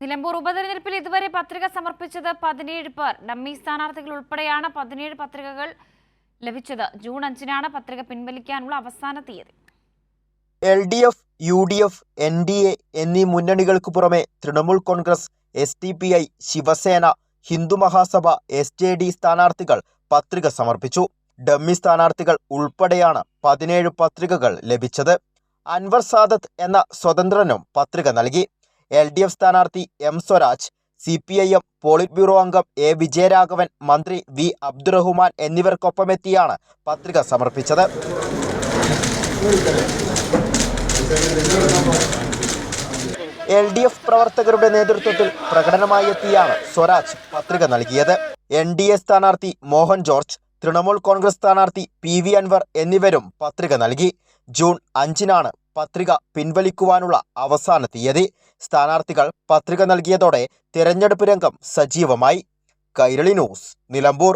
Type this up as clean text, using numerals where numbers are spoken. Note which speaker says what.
Speaker 1: നിലമ്പൂർ ഉപതെരഞ്ഞെടുപ്പിൽ ഇതുവരെ പത്രിക സമർപ്പിച്ചത് 17 പേർ. ഡമ്മി സ്ഥാനാർത്ഥികൾ ഉൾപ്പെടെയാണ് 17 പത്രികകൾ ലഭിച്ചത്. ജൂൺ 5-നാണ് പത്രിക പിൻവലിക്കാനുള്ള അവസാന തീയതി.
Speaker 2: LDF, UDF, NDA എന്നീ മുന്നണികൾക്ക് പുറമെ തൃണമൂൽ കോൺഗ്രസ്, SDPI, ശിവസേന, ഹിന്ദു മഹാസഭ, SJD സ്ഥാനാർത്ഥികൾ പത്രിക സമർപ്പിച്ചു. ഡമ്മി സ്ഥാനാർത്ഥികൾ ഉൾപ്പെടെയാണ് 17 പത്രികകൾ ലഭിച്ചത്. അൻവർ സാദത്ത് എന്ന സ്വതന്ത്രനും പത്രിക നൽകി. LDF സ്ഥാനാർത്ഥി M Swaraj, CPIM polit bureau അംഗം A വിജയരാഘവൻ, മന്ത്രി V അബ്ദുറഹ്മാൻ എന്നിവർക്കൊപ്പമെത്തിയാണ് പത്രിക സമർപ്പിച്ചത്. LDF പ്രവർത്തകരുടെ നേതൃത്വത്തിൽ പ്രകടനമായി എത്തിയാണ് സ്വരാജ് പത്രിക നൽകിയത്. NDA സ്ഥാനാർത്ഥി മോഹൻ ജോർജ്, തൃണമൂൽ കോൺഗ്രസ് സ്ഥാനാർത്ഥി PV അൻവർ എന്നിവരും പത്രിക നൽകി. ജൂൺ 5-നാണ് പത്രിക പിൻവലിക്കുവാനുള്ള അവസാന തീയതി. സ്ഥാനാർത്ഥികൾ പത്രിക നൽകിയതോടെ തിരഞ്ഞെടുപ്പ് രംഗം സജീവമായി. കൈരളി ന്യൂസ്, നിലമ്പൂർ.